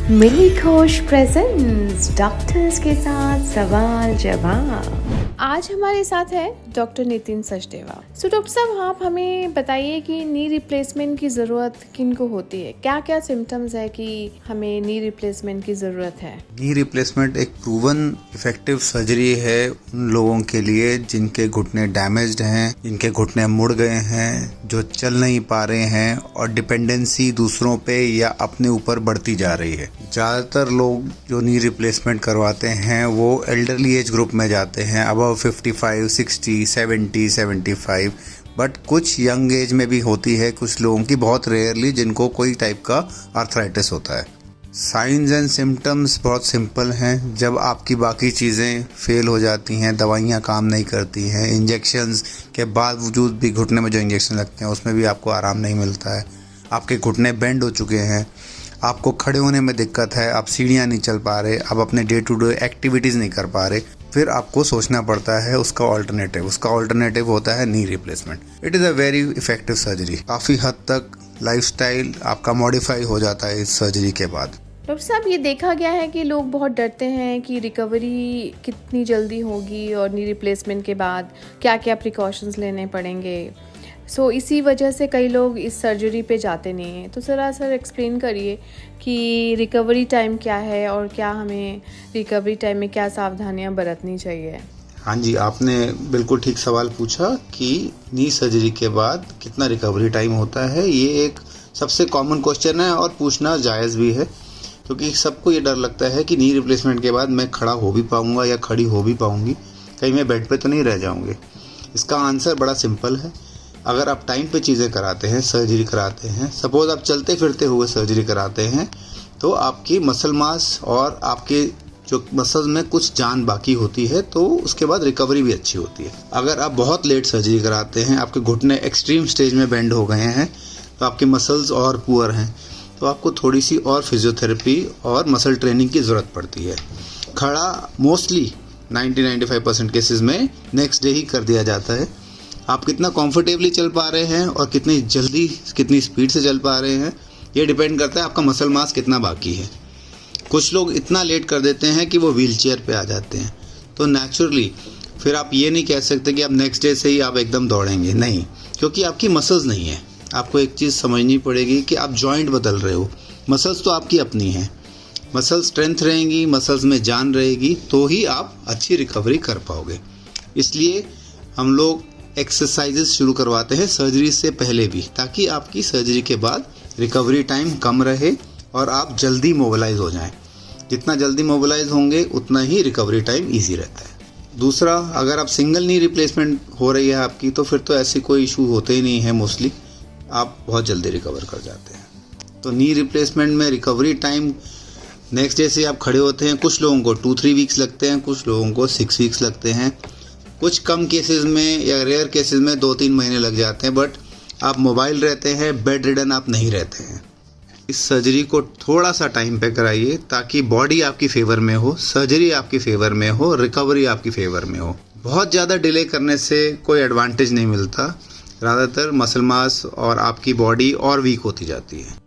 मिली Ghosh presents doctors के साथ सवाल जवाब। आज हमारे साथ है doctor Nitin Sachdeva. So doctor साहब, आप हमें बताइए कि नी रिप्लेसमेंट की ज़रूरत किनको होती है? क्या क्या सिम्टम्स है कि हमें नी रिप्लेसमेंट की ज़रूरत है? नी रिप्लेसमेंट एक प्रूवन इफेक्टिव सर्जरी है उन लोगों के लिए जिनके घुटने डैमेज्ड हैं, जिनके घुटने मुड़ गए हैं, जो चल नहीं पा रहे हैं और डिपेंडेंसी दूसरों पे या अपने ऊपर बढ़ती जा रही है। ज़्यादातर लोग जो नी रिप्लेसमेंट करवाते हैं वो एल्डरली एज ग्रुप में जाते हैं, अबव 55, 60, 70, 75, बट कुछ यंग एज में भी होती है कुछ लोगों की, बहुत रेयरली, जिनको कोई टाइप का आर्थराइटिस होता है। साइंस एंड सिम्टम्स बहुत सिंपल हैं। जब आपकी बाकी चीज़ें फेल हो जाती हैं, दवाइयाँ काम नहीं करती हैं, इंजेक्शंस के बावजूद भी घुटने में जो इंजेक्शन लगते हैं उसमें भी आपको आराम नहीं मिलता है, आपके घुटने बेंड हो चुके हैं, आपको खड़े होने में दिक्कत है, आप सीढ़ियाँ नहीं चल पा रहे, आप अपने डे टू डे एक्टिविटीज़ नहीं कर पा रहे, फिर आपको सोचना पड़ता है उसका ऑल्टरनेटिव होता है knee replacement. It is a very effective surgery. काफ़ी हद तक लाइफस्टाइल आपका मॉडिफाई हो जाता है इस सर्जरी के बाद। डॉक्टर साहब, ये देखा गया है कि लोग बहुत डरते हैं कि रिकवरी कितनी जल्दी होगी और नी रिप्लेसमेंट के बाद क्या क्या प्रिकॉशंस लेने पड़ेंगे। सो इसी वजह से कई लोग इस सर्जरी पे जाते नहीं हैं। तो सर एक्सप्लेन करिए कि रिकवरी टाइम क्या है और क्या हमें रिकवरी टाइम में क्या सावधानियां बरतनी चाहिए। हाँ जी, आपने बिल्कुल ठीक सवाल पूछा कि नी सर्जरी के बाद कितना रिकवरी टाइम होता है। ये एक सबसे कॉमन क्वेश्चन है और पूछना जायज़ भी है, क्योंकि सबको ये डर लगता है कि नी रिप्लेसमेंट के बाद मैं खड़ा हो भी पाऊँगा या खड़ी हो भी पाऊँगी, कहीं मैं बेड पे तो नहीं रह जाऊँगी। इसका आंसर बड़ा सिंपल है। अगर आप टाइम पे चीज़ें कराते हैं, सर्जरी कराते हैं, सपोज़ आप चलते फिरते हुए सर्जरी कराते हैं, तो आपकी मसल मास और आपके जो मसल्स में कुछ जान बाकी होती है, तो उसके बाद रिकवरी भी अच्छी होती है। अगर आप बहुत लेट सर्जरी कराते हैं, आपके घुटने एक्सट्रीम स्टेज में बेंड हो गए हैं, तो आपके मसल्स और पुअर हैं, तो आपको थोड़ी सी और फिजियोथेरेपी और मसल ट्रेनिंग की ज़रूरत पड़ती है। खड़ा मोस्टली 90-95% केसेस में नेक्स्ट डे ही कर दिया जाता है। आप कितना कंफर्टेबली चल पा रहे हैं और कितनी जल्दी, कितनी स्पीड से चल पा रहे हैं, ये डिपेंड करता है आपका मसल मास कितना बाकी है। कुछ लोग इतना लेट कर देते हैं कि वो व्हील चेयर पर आ जाते हैं, तो नेचुरली फिर आप ये नहीं कह सकते कि आप नेक्स्ट डे से ही आप एकदम दौड़ेंगे, नहीं, क्योंकि आपकी मसल्स नहीं है। आपको एक चीज़ समझनी पड़ेगी कि आप जॉइंट बदल रहे हो, मसल्स तो आपकी अपनी हैं। मसल स्ट्रेंथ रहेंगी, मसल्स में जान रहेगी, तो ही आप अच्छी रिकवरी कर पाओगे। इसलिए हम लोग एक्सरसाइजेस शुरू करवाते हैं सर्जरी से पहले भी, ताकि आपकी सर्जरी के बाद रिकवरी टाइम कम रहे और आप जल्दी मोबिलाइज हो जाएं। जितना जल्दी मोबिलाइज होंगे उतना ही रिकवरी टाइम इजी रहता है। दूसरा, अगर आप सिंगल नी रिप्लेसमेंट हो रही है आपकी, तो फिर तो ऐसी कोई इशू होते ही नहीं है, मोस्टली आप बहुत जल्दी रिकवर कर जाते हैं। तो नी रिप्लेसमेंट में रिकवरी टाइम नेक्स्ट डे से आप खड़े होते हैं। कुछ लोगों को 2-3 वीक्स लगते हैं, कुछ लोगों को 6 वीक्स लगते हैं, कुछ कम केसेस में या रेयर केसेस में 2-3 महीने लग जाते हैं, बट आप मोबाइल रहते हैं, बेड रिडन आप नहीं रहते हैं। इस सर्जरी को थोड़ा सा टाइम पे कराइए ताकि बॉडी आपकी फेवर में हो, सर्जरी आपकी फेवर में हो, रिकवरी आपकी फेवर में हो। बहुत ज़्यादा डिले करने से कोई एडवांटेज नहीं मिलता, ज़्यादातर मसल मास और आपकी बॉडी और वीक होती जाती है।